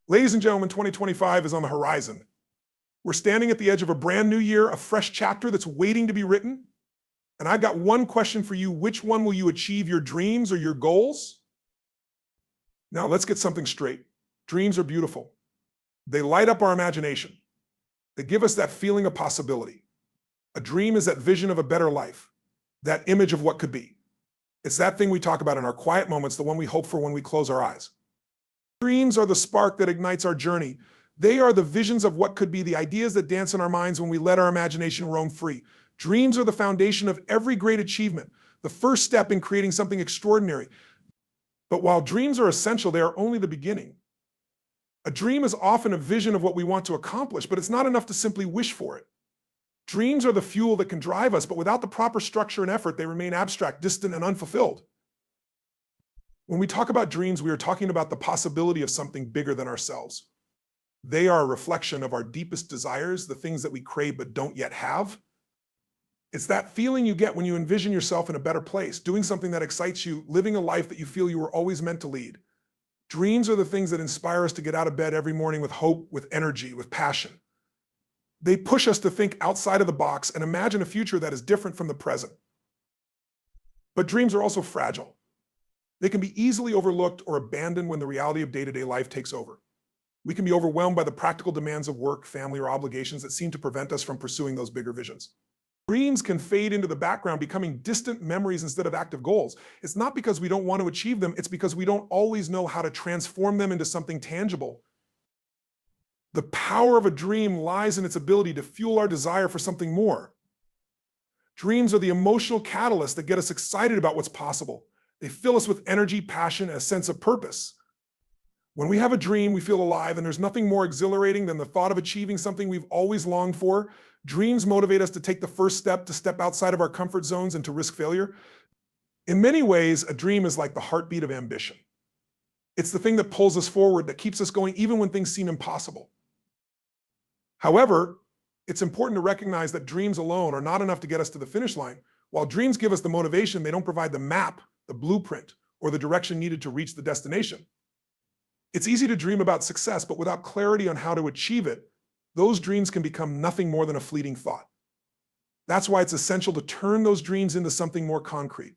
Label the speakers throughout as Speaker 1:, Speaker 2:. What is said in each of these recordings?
Speaker 1: Ladies and gentlemen, 2025 is on the horizon. We're standing at the edge of a brand new year, a fresh chapter that's waiting to be written. And I've got one question for you. Which one will you achieve, your dreams or your goals? Now, let's get something straight. Dreams are beautiful. They light up our imagination. They give us that feeling of possibility. A dream is that vision of a better life, that image of what could be. It's that thing we talk about in our quiet moments, the one we hope for when we close our eyes. Dreams are the spark that ignites our journey. They are the visions of what could be, the ideas that dance in our minds when we let our imagination roam free. Dreams are the foundation of every great achievement, the first step in creating something extraordinary. But while dreams are essential, they are only the beginning. A dream is often a vision of what we want to accomplish, but it's not enough to simply wish for it. Dreams are the fuel that can drive us, but without the proper structure and effort, they remain abstract, distant, and unfulfilled. When we talk about dreams, we are talking about the possibility of something bigger than ourselves. They are a reflection of our deepest desires, the things that we crave but don't yet have. It's that feeling you get when you envision yourself in a better place, doing something that excites you, living a life that you feel you were always meant to lead. Dreams are the things that inspire us to get out of bed every morning with hope, with energy, with passion. They push us to think outside of the box and imagine a future that is different from the present. But dreams are also fragile. They can be easily overlooked or abandoned when the reality of day-to-day life takes over. We can be overwhelmed by the practical demands of work, family, or obligations that seem to prevent us from pursuing those bigger visions. Dreams can fade into the background, becoming distant memories instead of active goals. It's not because we don't want to achieve them, it's because we don't always know how to transform them into something tangible. The power of a dream lies in its ability to fuel our desire for something more. Dreams are the emotional catalyst that get us excited about what's possible. They fill us with energy, passion, and a sense of purpose. When we have a dream, we feel alive, and there's nothing more exhilarating than the thought of achieving something we've always longed for. Dreams motivate us to take the first step, to step outside of our comfort zones and to risk failure. In many ways, a dream is like the heartbeat of ambition. It's the thing that pulls us forward, that keeps us going even when things seem impossible. However, it's important to recognize that dreams alone are not enough to get us to the finish line. While dreams give us the motivation, they don't provide the map, the blueprint, or the direction needed to reach the destination. It's easy to dream about success, but without clarity on how to achieve it, those dreams can become nothing more than a fleeting thought. That's why it's essential to turn those dreams into something more concrete.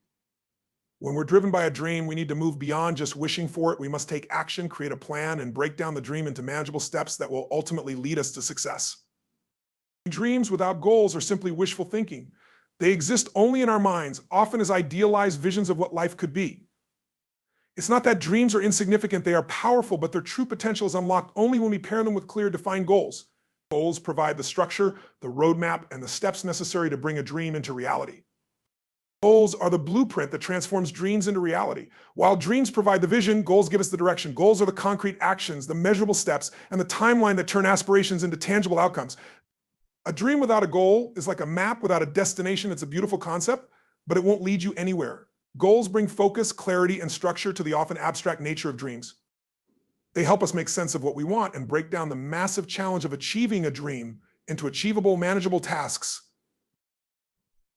Speaker 1: When we're driven by a dream, we need to move beyond just wishing for it. We must take action, create a plan, and break down the dream into manageable steps that will ultimately lead us to success. Dreams without goals are simply wishful thinking. They exist only in our minds, often as idealized visions of what life could be. It's not that dreams are insignificant, they are powerful, but their true potential is unlocked only when we pair them with clear, defined goals. Goals provide the structure, the roadmap, and the steps necessary to bring a dream into reality. Goals are the blueprint that transforms dreams into reality. While dreams provide the vision, goals give us the direction. Goals are the concrete actions, the measurable steps, and the timeline that turn aspirations into tangible outcomes. A dream without a goal is like a map without a destination. It's a beautiful concept, but it won't lead you anywhere. Goals bring focus, clarity, and structure to the often abstract nature of dreams. They help us make sense of what we want and break down the massive challenge of achieving a dream into achievable, manageable tasks.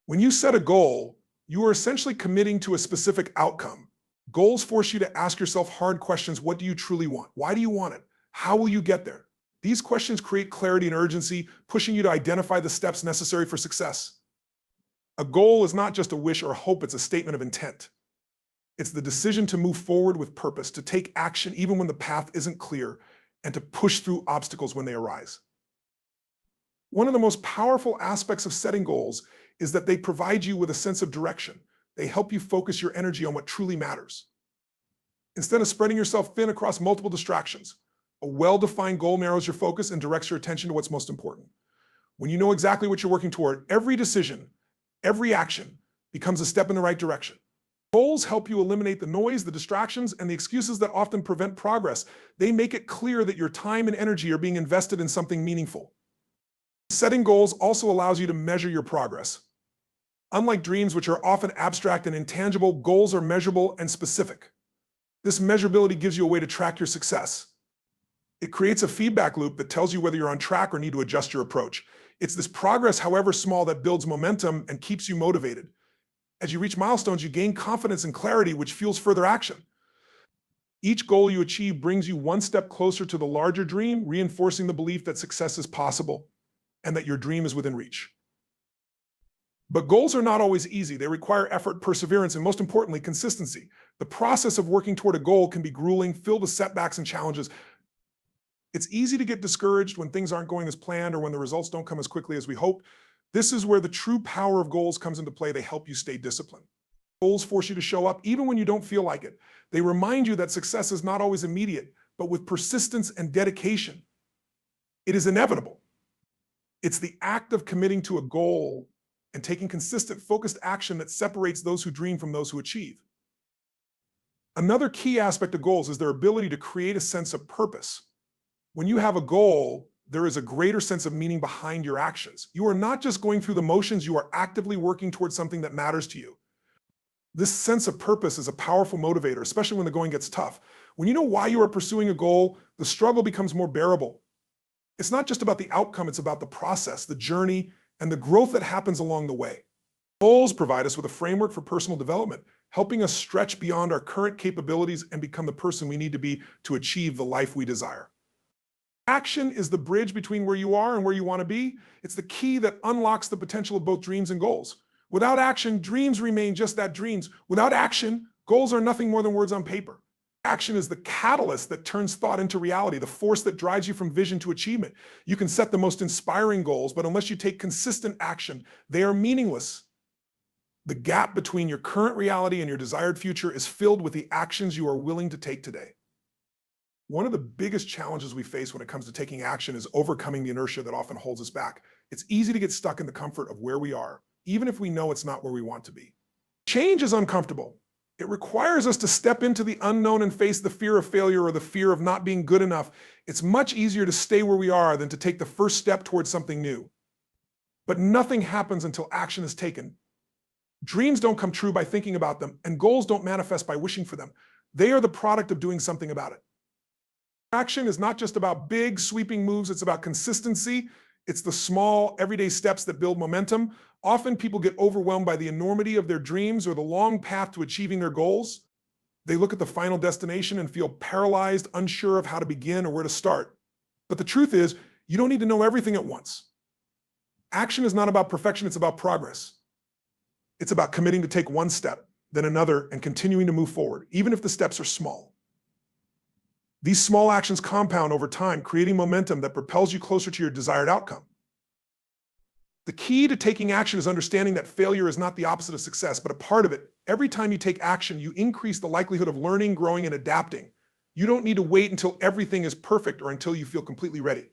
Speaker 1: When you set a goal, you are essentially committing to a specific outcome. Goals force you to ask yourself hard questions. What do you truly want? Why do you want it? How will you get there? These questions create clarity and urgency, pushing you to identify the steps necessary for success. A goal is not just a wish or a hope, it's a statement of intent. It's the decision to move forward with purpose, to take action even when the path isn't clear, and to push through obstacles when they arise. One of the most powerful aspects of setting goals is that they provide you with a sense of direction. They help you focus your energy on what truly matters. Instead of spreading yourself thin across multiple distractions, a well-defined goal narrows your focus and directs your attention to what's most important. When you know exactly what you're working toward, every decision, every action becomes a step in the right direction. Goals help you eliminate the noise, the distractions, and the excuses that often prevent progress. They make it clear that your time and energy are being invested in something meaningful. Setting goals also allows you to measure your progress. Unlike dreams, which are often abstract and intangible, goals are measurable and specific. This measurability gives you a way to track your success. It creates a feedback loop that tells you whether you're on track or need to adjust your approach. It's this progress, however small, that builds momentum and keeps you motivated. As you reach milestones, you gain confidence and clarity, which fuels further action. Each goal you achieve brings you one step closer to the larger dream, reinforcing the belief that success is possible and that your dream is within reach. But goals are not always easy. They require effort, perseverance, and most importantly, consistency. The process of working toward a goal can be grueling, filled with setbacks and challenges. It's easy to get discouraged when things aren't going as planned or when the results don't come as quickly as we hoped. This is where the true power of goals comes into play. They help you stay disciplined. Goals force you to show up even when you don't feel like it. They remind you that success is not always immediate, but with persistence and dedication, it is inevitable. It's the act of committing to a goal and taking consistent, focused action that separates those who dream from those who achieve. Another key aspect of goals is their ability to create a sense of purpose. When you have a goal, there is a greater sense of meaning behind your actions. You are not just going through the motions, you are actively working towards something that matters to you. This sense of purpose is a powerful motivator, especially when the going gets tough. When you know why you are pursuing a goal, the struggle becomes more bearable. It's not just about the outcome, it's about the process, the journey, and the growth that happens along the way. Goals provide us with a framework for personal development, helping us stretch beyond our current capabilities and become the person we need to be to achieve the life we desire. Action is the bridge between where you are and where you want to be. It's the key that unlocks the potential of both dreams and goals. Without action, dreams remain just that, dreams. Without action, goals are nothing more than words on paper. Action is the catalyst that turns thought into reality, the force that drives you from vision to achievement. You can set the most inspiring goals, but unless you take consistent action, they are meaningless. The gap between your current reality and your desired future is filled with the actions you are willing to take today. One of the biggest challenges we face when it comes to taking action is overcoming the inertia that often holds us back. It's easy to get stuck in the comfort of where we are, even if we know it's not where we want to be. Change is uncomfortable. It requires us to step into the unknown and face the fear of failure or the fear of not being good enough. It's much easier to stay where we are than to take the first step towards something new. But nothing happens until action is taken. Dreams don't come true by thinking about them, and goals don't manifest by wishing for them. They are the product of doing something about it. Action is not just about big, sweeping moves, it's about consistency. It's the small, everyday steps that build momentum. Often people get overwhelmed by the enormity of their dreams or the long path to achieving their goals. They look at the final destination and feel paralyzed, unsure of how to begin or where to start. But the truth is, you don't need to know everything at once. Action is not about perfection, it's about progress. It's about committing to take one step, then another, and continuing to move forward, even if the steps are small. These small actions compound over time, creating momentum that propels you closer to your desired outcome. The key to taking action is understanding that failure is not the opposite of success, but a part of it. Every time you take action, you increase the likelihood of learning, growing, and adapting. You don't need to wait until everything is perfect or until you feel completely ready.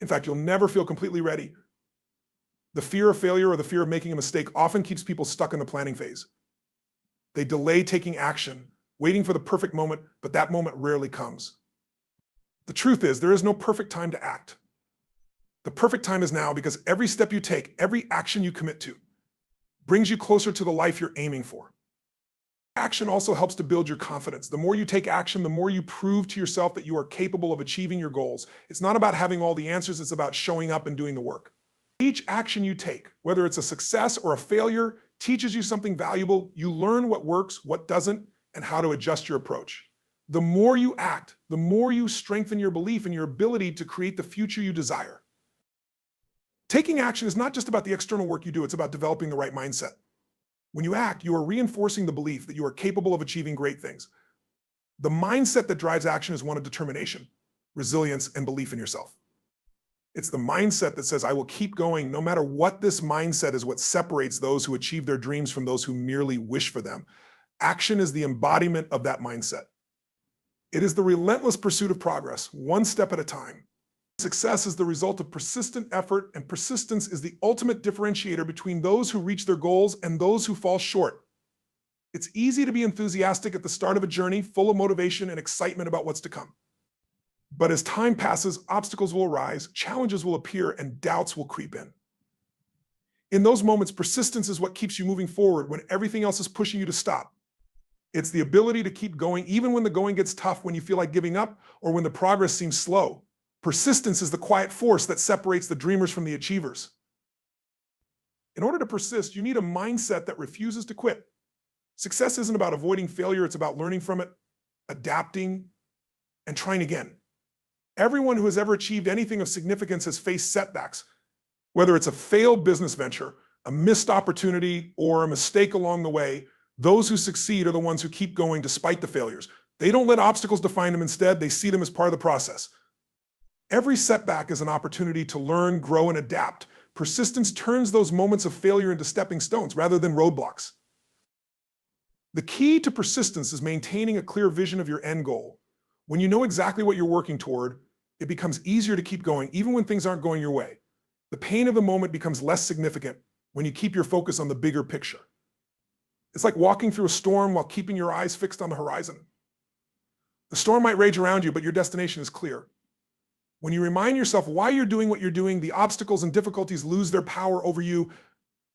Speaker 1: In fact, you'll never feel completely ready. The fear of failure or the fear of making a mistake often keeps people stuck in the planning phase. They delay taking action, waiting for the perfect moment, but that moment rarely comes. The truth is, there is no perfect time to act. The perfect time is now, because every step you take, every action you commit to, brings you closer to the life you're aiming for. Action also helps to build your confidence. The more you take action, the more you prove to yourself that you are capable of achieving your goals. It's not about having all the answers, it's about showing up and doing the work. Each action you take, whether it's a success or a failure, teaches you something valuable. You learn what works, what doesn't, and how to adjust your approach. The more you act, the more you strengthen your belief in your ability to create the future you desire. Taking action is not just about the external work you do, it's about developing the right mindset. When you act, you are reinforcing the belief that you are capable of achieving great things. The mindset that drives action is one of determination, resilience, and belief in yourself. It's the mindset that says, I will keep going no matter what. This mindset is what separates those who achieve their dreams from those who merely wish for them. Action is the embodiment of that mindset. It is the relentless pursuit of progress, one step at a time. Success is the result of persistent effort, and persistence is the ultimate differentiator between those who reach their goals and those who fall short. It's easy to be enthusiastic at the start of a journey, full of motivation and excitement about what's to come. But as time passes, obstacles will arise, challenges will appear, and doubts will creep in. In those moments, persistence is what keeps you moving forward when everything else is pushing you to stop. It's the ability to keep going even when the going gets tough, when you feel like giving up, or when the progress seems slow. Persistence is the quiet force that separates the dreamers from the achievers. In order to persist, you need a mindset that refuses to quit. Success isn't about avoiding failure, it's about learning from it. adapting, and trying again. Everyone who has ever achieved anything of significance has faced setbacks, whether it's a failed business venture, a missed opportunity, or a mistake along the way. Those who succeed are the ones who keep going despite the failures. They don't let obstacles define them. Instead, they see them as part of the process. Every setback is an opportunity to learn, grow, and adapt. Persistence turns those moments of failure into stepping stones rather than roadblocks. The key to persistence is maintaining a clear vision of your end goal. When you know exactly what you're working toward, it becomes easier to keep going even when things aren't going your way. The pain of the moment becomes less significant when you keep your focus on the bigger picture. It's like walking through a storm while keeping your eyes fixed on the horizon. The storm might rage around you, but your destination is clear. When you remind yourself why you're doing what you're doing, the obstacles and difficulties lose their power over you.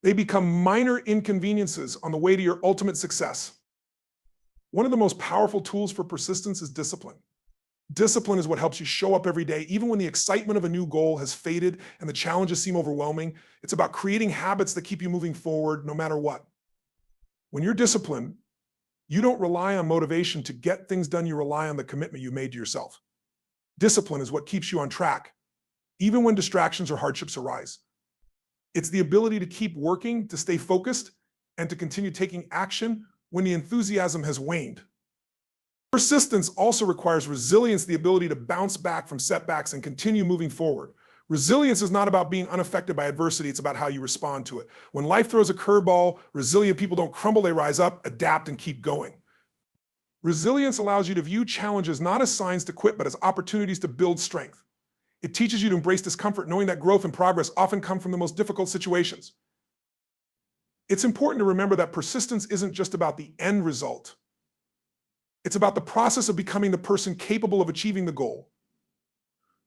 Speaker 1: They become minor inconveniences on the way to your ultimate success. One of the most powerful tools for persistence is discipline. Discipline is what helps you show up every day, even when the excitement of a new goal has faded and the challenges seem overwhelming. It's about creating habits that keep you moving forward no matter what. When you're disciplined, you don't rely on motivation to get things done. You rely on the commitment you made to yourself. Discipline is what keeps you on track, even when distractions or hardships arise. It's the ability to keep working, to stay focused, and to continue taking action when the enthusiasm has waned. Persistence also requires resilience, the ability to bounce back from setbacks and continue moving forward. Resilience is not about being unaffected by adversity, it's about how you respond to it. When life throws a curveball, resilient people don't crumble, they rise up, adapt, and keep going. Resilience allows you to view challenges not as signs to quit, but as opportunities to build strength. It teaches you to embrace discomfort, knowing that growth and progress often come from the most difficult situations. It's important to remember that persistence isn't just about the end result. It's about the process of becoming the person capable of achieving the goal.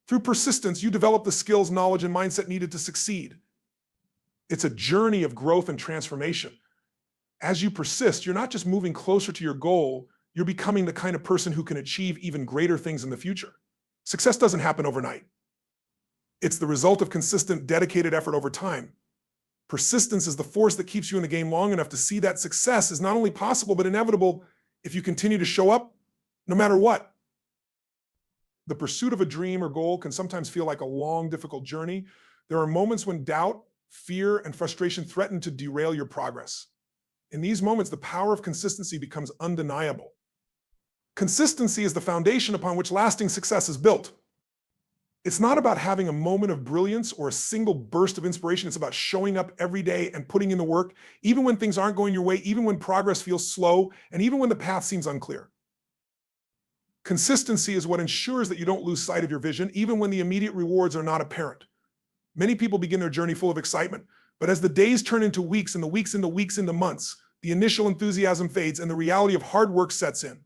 Speaker 1: Through persistence, you develop the skills, knowledge, and mindset needed to succeed. It's a journey of growth and transformation. As you persist, you're not just moving closer to your goal, you're becoming the kind of person who can achieve even greater things in the future. Success doesn't happen overnight. It's the result of consistent, dedicated effort over time. Persistence is the force that keeps you in the game long enough to see that success is not only possible, but inevitable if you continue to show up, no matter what. The pursuit of a dream or goal can sometimes feel like a long, difficult journey. There are moments when doubt, fear, and frustration threaten to derail your progress. In these moments, the power of consistency becomes undeniable. Consistency is the foundation upon which lasting success is built. It's not about having a moment of brilliance or a single burst of inspiration. It's about showing up every day and putting in the work, even when things aren't going your way, even when progress feels slow, and even when the path seems unclear. Consistency is what ensures that you don't lose sight of your vision, even when the immediate rewards are not apparent. Many people begin their journey full of excitement, but as the days turn into weeks and the weeks into weeks into months, the initial enthusiasm fades and the reality of hard work sets in.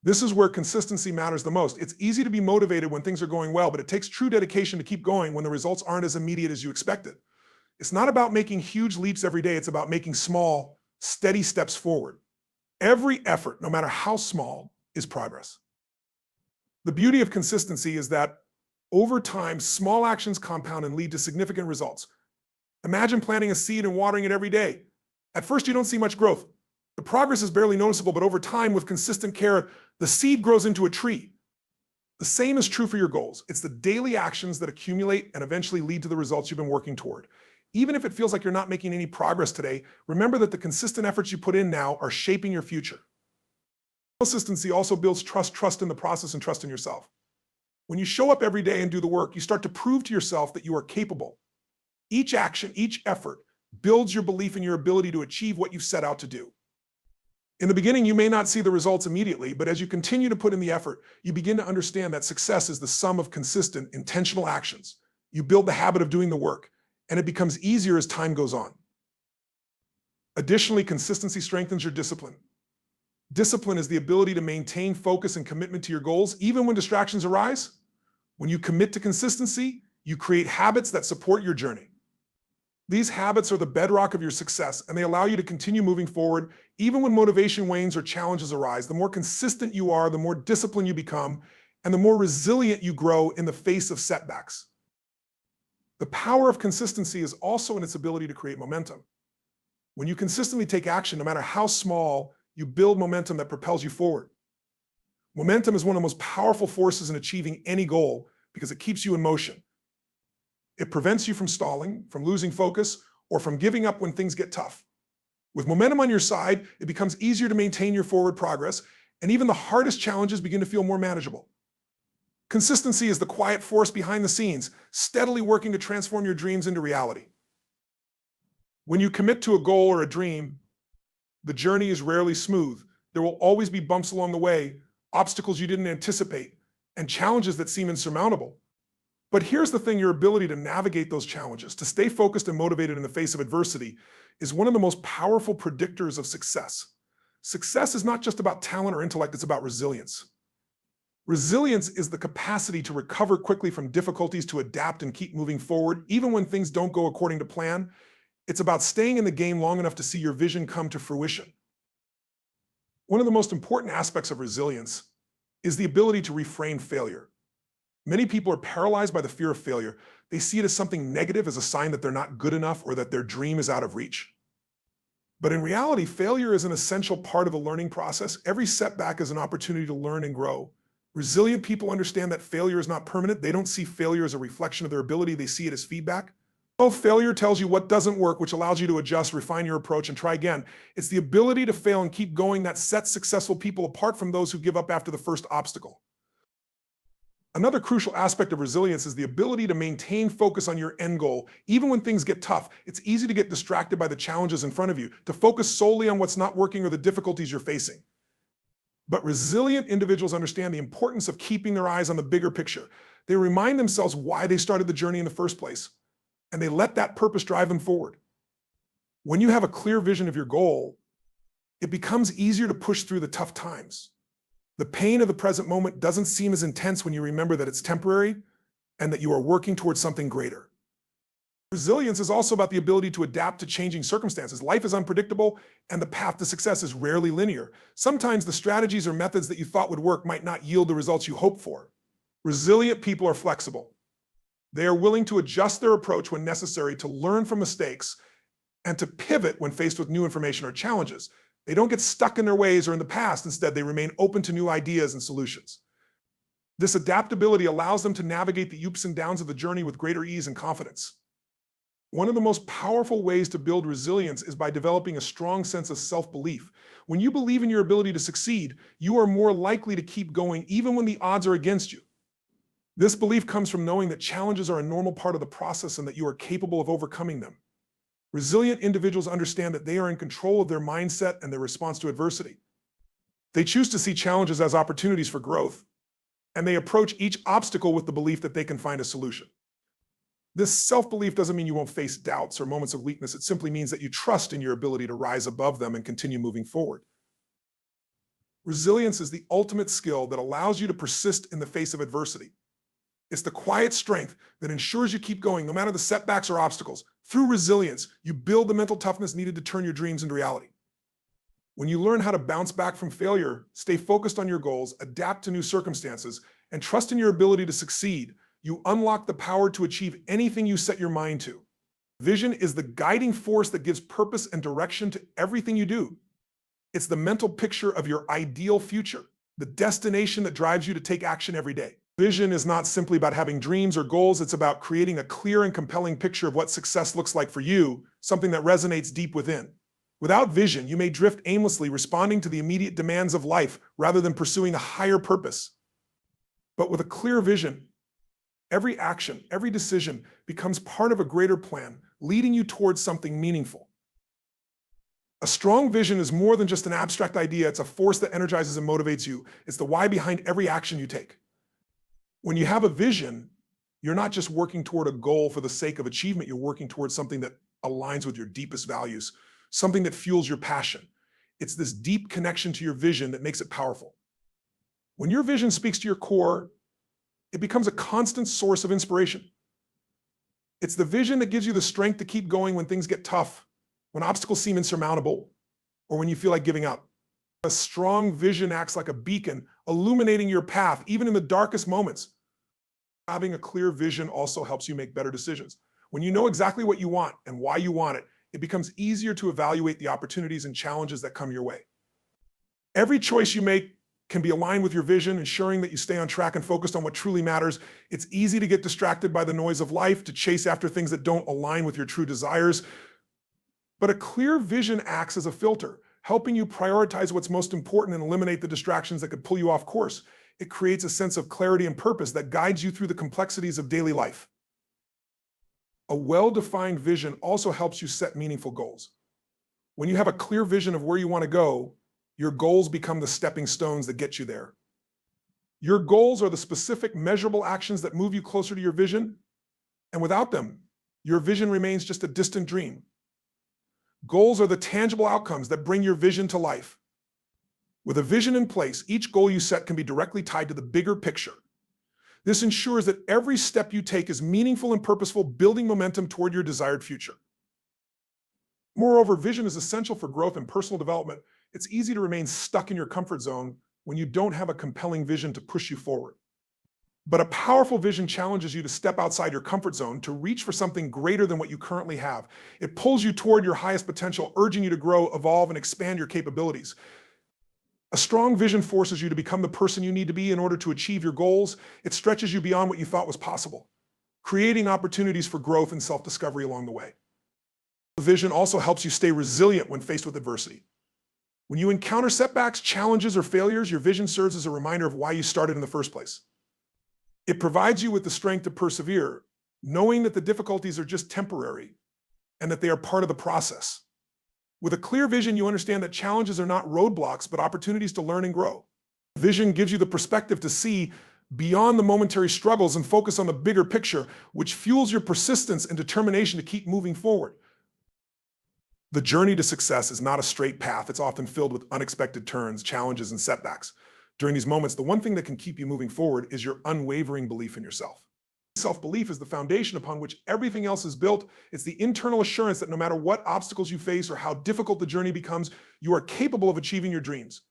Speaker 1: This is where consistency matters the most. It's easy to be motivated when things are going well, but it takes true dedication to keep going when the results aren't as immediate as you expected. It's not about making huge leaps every day. It's about making small, steady steps forward. Every effort, no matter how small, is progress. The beauty of consistency is that over time, small actions compound and lead to significant results. Imagine planting a seed and watering it every day. At first, you don't see much growth. The progress is barely noticeable, but over time, with consistent care, the seed grows into a tree. The same is true for your goals. It's the daily actions that accumulate and eventually lead to the results you've been working toward. Even if it feels like you're not making any progress today, remember that the consistent efforts you put in now are shaping your future. Consistency also builds trust in the process and trust in yourself. When you show up every day and do the work, you start to prove to yourself that you are capable. Each action, each effort builds your belief in your ability to achieve what you've set out to do. In the beginning, you may not see the results immediately, but as you continue to put in the effort, you begin to understand that success is the sum of consistent, intentional actions. You build the habit of doing the work, and it becomes easier as time goes on. Additionally, consistency strengthens your discipline. Discipline is the ability to maintain focus and commitment to your goals, even when distractions arise. When you commit to consistency, you create habits that support your journey. These habits are the bedrock of your success, and they allow you to continue moving forward even when motivation wanes or challenges arise. The more consistent you are, the more disciplined you become, and the more resilient you grow in the face of setbacks. The power of consistency is also in its ability to create momentum. When you consistently take action, no matter how small, you build momentum that propels you forward. Momentum is one of the most powerful forces in achieving any goal because it keeps you in motion. It prevents you from stalling, from losing focus, or from giving up when things get tough. With momentum on your side, it becomes easier to maintain your forward progress, and even the hardest challenges begin to feel more manageable. Consistency is the quiet force behind the scenes, steadily working to transform your dreams into reality. When you commit to a goal or a dream, the journey is rarely smooth. There will always be bumps along the way, obstacles you didn't anticipate, and challenges that seem insurmountable. But here's the thing, your ability to navigate those challenges, to stay focused and motivated in the face of adversity, is one of the most powerful predictors of success. Success is not just about talent or intellect, it's about resilience. Resilience is the capacity to recover quickly from difficulties, to adapt and keep moving forward, even when things don't go according to plan. It's about staying in the game long enough to see your vision come to fruition. One of the most important aspects of resilience is the ability to reframe failure. Many people are paralyzed by the fear of failure. They see it as something negative, as a sign that they're not good enough or that their dream is out of reach. But in reality, failure is an essential part of the learning process. Every setback is an opportunity to learn and grow. Resilient people understand that failure is not permanent. They don't see failure as a reflection of their ability. They see it as feedback. Well, failure tells you what doesn't work, which allows you to adjust, refine your approach, and try again. It's the ability to fail and keep going that sets successful people apart from those who give up after the first obstacle. Another crucial aspect of resilience is the ability to maintain focus on your end goal. Even when things get tough, it's easy to get distracted by the challenges in front of you, to focus solely on what's not working or the difficulties you're facing. But resilient individuals understand the importance of keeping their eyes on the bigger picture. They remind themselves why they started the journey in the first place, and they let that purpose drive them forward. When you have a clear vision of your goal, it becomes easier to push through the tough times. The pain of the present moment doesn't seem as intense when you remember that it's temporary and that you are working towards something greater. Resilience is also about the ability to adapt to changing circumstances. Life is unpredictable, and the path to success is rarely linear. Sometimes the strategies or methods that you thought would work might not yield the results you hoped for. Resilient people are flexible. They are willing to adjust their approach when necessary, to learn from mistakes, and to pivot when faced with new information or challenges. They don't get stuck in their ways or in the past. Instead, they remain open to new ideas and solutions. This adaptability allows them to navigate the ups and downs of the journey with greater ease and confidence. One of the most powerful ways to build resilience is by developing a strong sense of self-belief. When you believe in your ability to succeed, you are more likely to keep going even when the odds are against you. This belief comes from knowing that challenges are a normal part of the process and that you are capable of overcoming them. Resilient individuals understand that they are in control of their mindset and their response to adversity. They choose to see challenges as opportunities for growth, and they approach each obstacle with the belief that they can find a solution. This self-belief doesn't mean you won't face doubts or moments of weakness. It simply means that you trust in your ability to rise above them and continue moving forward. Resilience is the ultimate skill that allows you to persist in the face of adversity. It's the quiet strength that ensures you keep going no matter the setbacks or obstacles. Through resilience, you build the mental toughness needed to turn your dreams into reality. When you learn how to bounce back from failure, stay focused on your goals, adapt to new circumstances, and trust in your ability to succeed, you unlock the power to achieve anything you set your mind to. Vision is the guiding force that gives purpose and direction to everything you do. It's the mental picture of your ideal future, the destination that drives you to take action every day. Vision is not simply about having dreams or goals. It's about creating a clear and compelling picture of what success looks like for you, something that resonates deep within. Without vision, you may drift aimlessly, responding to the immediate demands of life rather than pursuing a higher purpose. But with a clear vision, every action, every decision becomes part of a greater plan, leading you towards something meaningful. A strong vision is more than just an abstract idea. It's a force that energizes and motivates you. It's the why behind every action you take. When you have a vision, you're not just working toward a goal for the sake of achievement. You're working towards something that aligns with your deepest values, something that fuels your passion. It's this deep connection to your vision that makes it powerful. When your vision speaks to your core, it becomes a constant source of inspiration. It's the vision that gives you the strength to keep going when things get tough, when obstacles seem insurmountable, or when you feel like giving up. A strong vision acts like a beacon, illuminating your path, even in the darkest moments. Having a clear vision also helps you make better decisions. When you know exactly what you want and why you want it, it becomes easier to evaluate the opportunities and challenges that come your way. Every choice you make can be aligned with your vision, ensuring that you stay on track and focused on what truly matters. It's easy to get distracted by the noise of life, to chase after things that don't align with your true desires. But a clear vision acts as a filter, helping you prioritize what's most important and eliminate the distractions that could pull you off course. It creates a sense of clarity and purpose that guides you through the complexities of daily life. A well-defined vision also helps you set meaningful goals. When you have a clear vision of where you want to go, your goals become the stepping stones that get you there. Your goals are the specific, measurable actions that move you closer to your vision, and without them, your vision remains just a distant dream. Goals are the tangible outcomes that bring your vision to life. With a vision in place, each goal you set can be directly tied to the bigger picture. This ensures that every step you take is meaningful and purposeful, building momentum toward your desired future. Moreover, vision is essential for growth and personal development. It's easy to remain stuck in your comfort zone when you don't have a compelling vision to push you forward. But a powerful vision challenges you to step outside your comfort zone, to reach for something greater than what you currently have. It pulls you toward your highest potential, urging you to grow, evolve, and expand your capabilities. A strong vision forces you to become the person you need to be in order to achieve your goals. It stretches you beyond what you thought was possible, creating opportunities for growth and self-discovery along the way. Vision also helps you stay resilient when faced with adversity. When you encounter setbacks, challenges, or failures, your vision serves as a reminder of why you started in the first place. It provides you with the strength to persevere, knowing that the difficulties are just temporary and that they are part of the process. With a clear vision, you understand that challenges are not roadblocks, but opportunities to learn and grow. Vision gives you the perspective to see beyond the momentary struggles and focus on the bigger picture, which fuels your persistence and determination to keep moving forward. The journey to success is not a straight path. It's often filled with unexpected turns, challenges, and setbacks. During these moments, the one thing that can keep you moving forward is your unwavering belief in yourself. Self-belief is the foundation upon which everything else is built. It's the internal assurance that no matter what obstacles you face or how difficult the journey becomes, you are capable of achieving your dreams.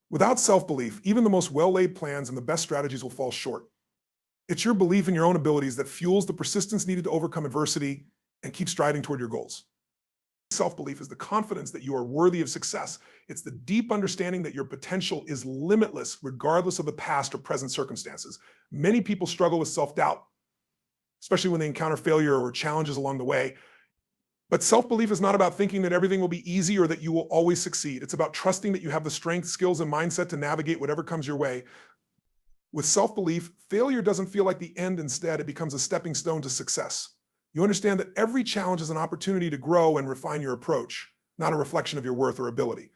Speaker 1: Without self-belief, even the most well-laid plans and the best strategies will fall short. It's your belief in your own abilities that fuels the persistence needed to overcome adversity and keep striving toward your goals. Self-belief is the confidence that you are worthy of success. It's the deep understanding that your potential is limitless, regardless of the past or present circumstances. Many people struggle with self-doubt, especially when they encounter failure or challenges along the way. But self-belief is not about thinking that everything will be easy or that you will always succeed. It's about trusting that you have the strength, skills, and mindset to navigate whatever comes your way. With self-belief, failure doesn't feel like the end. Instead, it becomes a stepping stone to success. You understand that every challenge is an opportunity to grow and refine your approach, not a reflection of your worth or ability.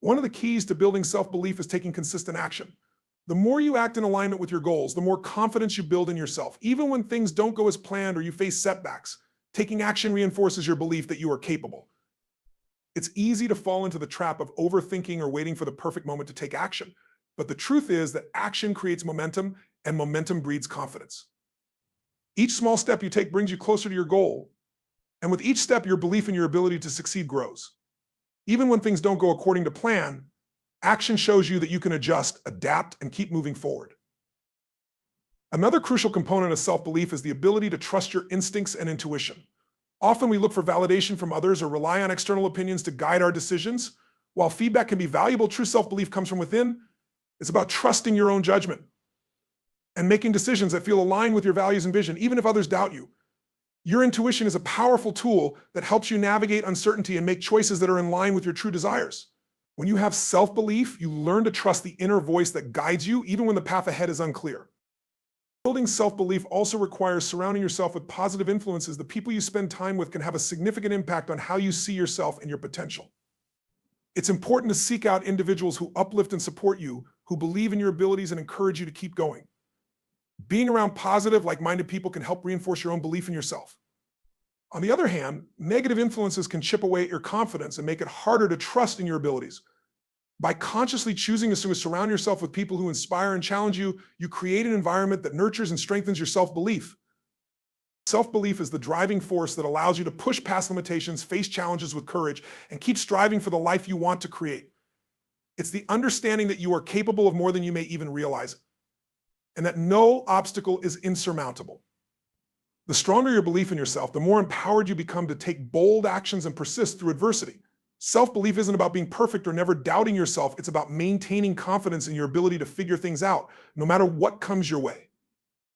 Speaker 1: One of the keys to building self-belief is taking consistent action. The more you act in alignment with your goals, the more confidence you build in yourself. Even when things don't go as planned or you face setbacks, taking action reinforces your belief that you are capable. It's easy to fall into the trap of overthinking or waiting for the perfect moment to take action. But the truth is that action creates momentum, and momentum breeds confidence. Each small step you take brings you closer to your goal. And with each step, your belief in your ability to succeed grows. Even when things don't go according to plan, action shows you that you can adjust, adapt, and keep moving forward. Another crucial component of self-belief is the ability to trust your instincts and intuition. Often we look for validation from others or rely on external opinions to guide our decisions. While feedback can be valuable, true self-belief comes from within. It's about trusting your own judgment and making decisions that feel aligned with your values and vision, even if others doubt you. Your intuition is a powerful tool that helps you navigate uncertainty and make choices that are in line with your true desires. When you have self-belief, you learn to trust the inner voice that guides you, even when the path ahead is unclear. Building self-belief also requires surrounding yourself with positive influences. The people you spend time with can have a significant impact on how you see yourself and your potential. It's important to seek out individuals who uplift and support you, who believe in your abilities and encourage you to keep going. Being around positive, like-minded people can help reinforce your own belief in yourself. On the other hand, negative influences can chip away at your confidence and make it harder to trust in your abilities. By consciously choosing to surround yourself with people who inspire and challenge you, you create an environment that nurtures and strengthens your self-belief. Self-belief is the driving force that allows you to push past limitations, face challenges with courage, and keep striving for the life you want to create. It's the understanding that you are capable of more than you may even realize, and that no obstacle is insurmountable. The stronger your belief in yourself, the more empowered you become to take bold actions and persist through adversity. Self-belief isn't about being perfect or never doubting yourself. It's about maintaining confidence in your ability to figure things out, no matter what comes your way.